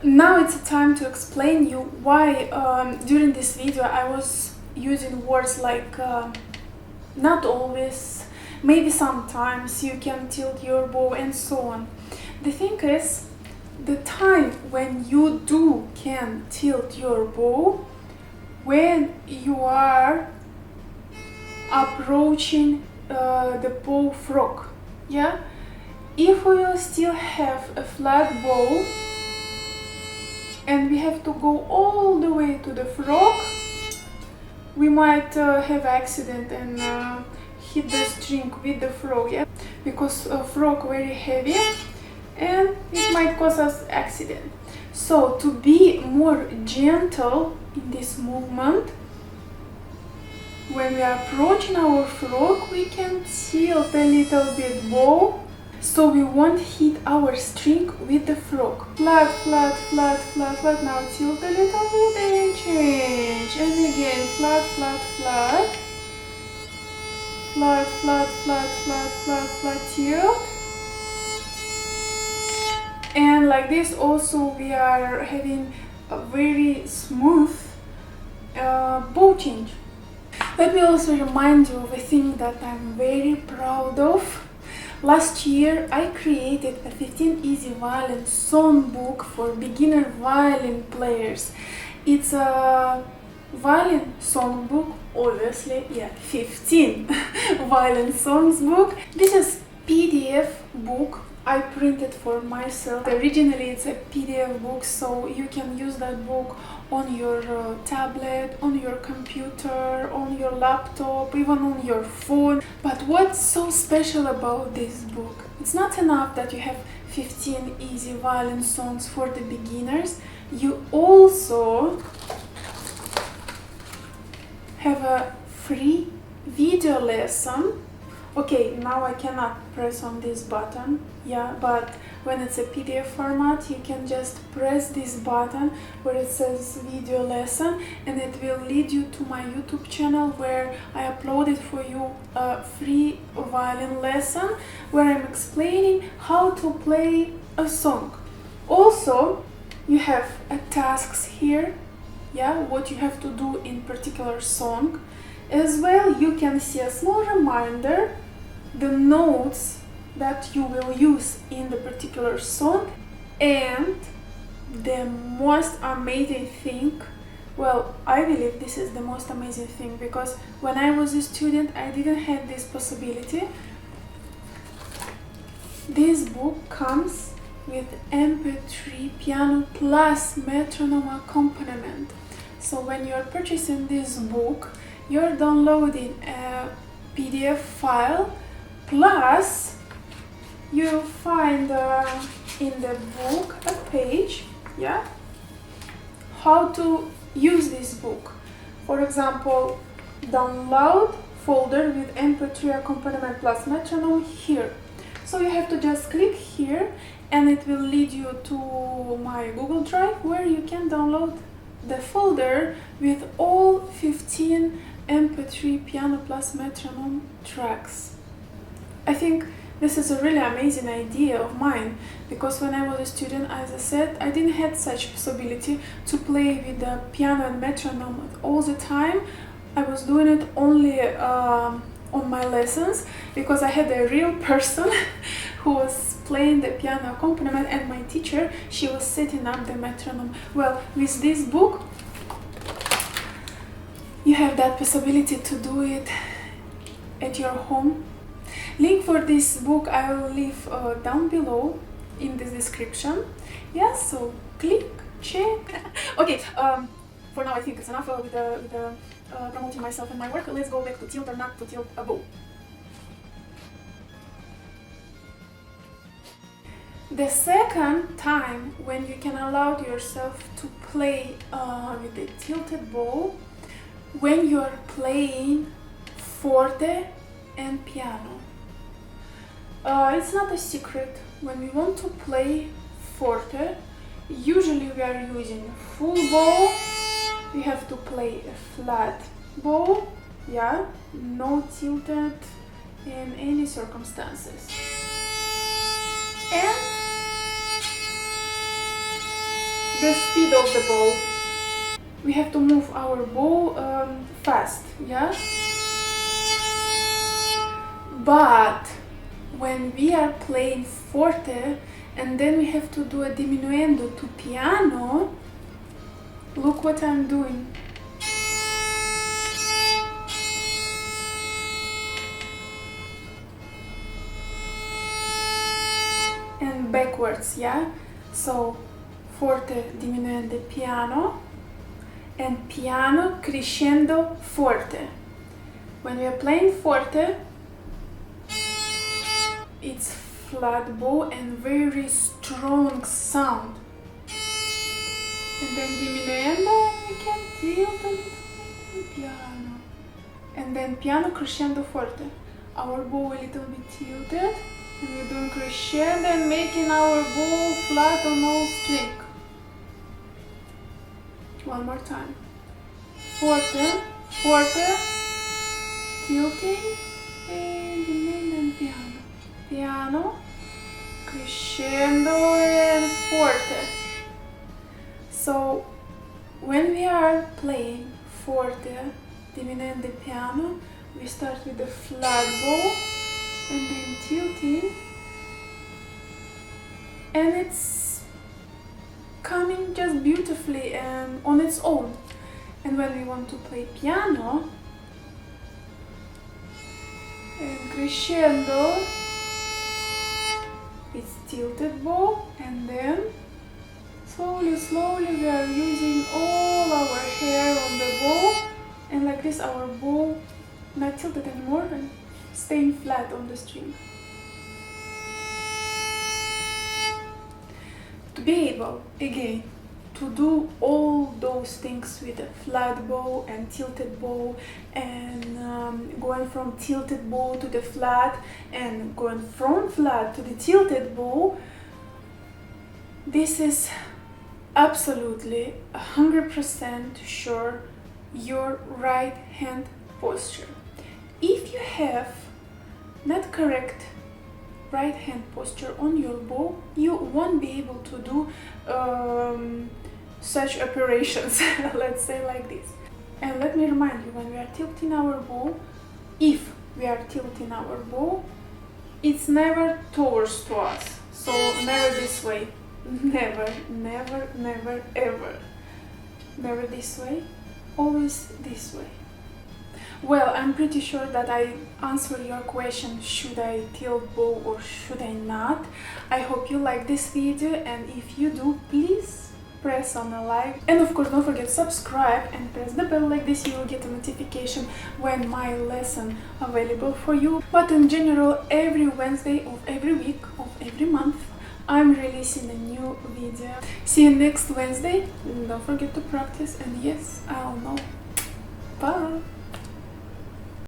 Now it's a time to explain you why during this video I was using words like not always, maybe sometimes you can tilt your bow and so on. The thing is, the time when you can tilt your bow, when you are approaching the bow frog, yeah? If we will still have a flat bow and we have to go all the way to the frog, we might have accident and hit the string with the frog, yeah? Because frog very heavy and it might cause us accident. So to be more gentle in this movement, when we are approaching our frog, we can tilt a little bit bow so we won't hit our string with the frog. Flat, flat, flat, flat, flat. Now tilt a little bit and change. And again, flat, flat, flat. Flat, flat, flat, flat, flat, flat, tilt. And like this also we are having a very smooth bow change. Let me also remind you of a thing that I'm very proud of. Last year I created a 15 easy violin songbook for beginner violin players. It's a violin songbook, obviously, yeah, 15 violin songs book. This is PDF book I printed for myself. Originally it's a PDF book, so you can use that book on your tablet, on your computer, on your laptop, even on your phone. But what's so special about this book? It's not enough that you have 15 easy violin songs for the beginners. You also have a free video lesson. Okay, now I cannot press on this button, yeah, but when it's a PDF format, you can just press this button where it says video lesson and it will lead you to my YouTube channel where I uploaded for you a free violin lesson where I'm explaining how to play a song. Also, you have tasks here, yeah, what you have to do in particular song. As well, you can see a small reminder, the notes that you will use in the particular song. And the most amazing thing, well, I believe this is the most amazing thing, because when I was a student I didn't have this possibility. This book comes with MP3 piano plus metronome accompaniment. So when you're purchasing this book, you're downloading a PDF file, plus you find in the book a page, yeah, how to use this book. For example, download folder with MP3 accompaniment plus metronome here. So you have to just click here and it will lead you to my Google Drive where you can download the folder with all 15 MP3 piano plus metronome tracks. I think this is a really amazing idea of mine, because when I was a student, as I said, I didn't have such possibility to play with the piano and metronome all the time. I was doing it only on my lessons, because I had a real person who was playing the piano accompaniment, and my teacher, she was setting up the metronome. Well, with this book you have that possibility to do it at your home. Link for this book I will leave down below in the description. Yeah, so click, check. Okay, for now I think it's enough with promoting myself and my work. Let's go back to tilt or not to tilt a bow. The second time when you can allow yourself to play with a tilted bow, when you are playing forte and piano. It's not a secret. When we want to play forte, usually we are using full bow. We have to play a flat bow, yeah, no tilted in any circumstances. And the speed of the bow. We have to move our bow fast, yeah? But when we are playing forte and then we have to do a diminuendo to piano, look what I'm doing. And backwards, yeah? So forte, diminuendo, piano, and piano, crescendo, forte. When we are playing forte, it's flat bow and very strong sound. And then diminuendo, we can tilt a little bit in piano. And then piano, crescendo, forte. Our bow a little bit tilted. And we're doing crescendo and making our bow flat on all string. One more time. Forte, forte, tilting, and piano. Piano, crescendo and forte. So when we are playing forte, diminuendo piano, we start with the flat bow and then tilting, and it's coming just beautifully and on its own. And when we want to play piano and crescendo, it's tilted bow, and then slowly we are using all our hair on the bow, and like this our bow not tilted anymore and staying flat on the string. To be able, again, to do all those things with a flat bow and tilted bow, and going from tilted bow to the flat and going from flat to the tilted bow, this is absolutely 100% sure your right hand posture. If you have not correct right hand posture on your bow, you won't be able to do such operations, let's say like this. And let me remind you, when we are tilting our bow, if we are tilting our bow, it's never towards to us, so never this way, never, ever, never this way, always this way. Well, I'm pretty sure that I answered your question, should I tilt bow or should I not? I hope you like this video, and if you do, please press on a like, and of course don't forget to subscribe and press the bell. Like this you will get a notification when my lesson available for you. But in general, every Wednesday of every week of every month I'm releasing a new video. See you next Wednesday. Don't forget to practice, and yes, I'll know. Bye.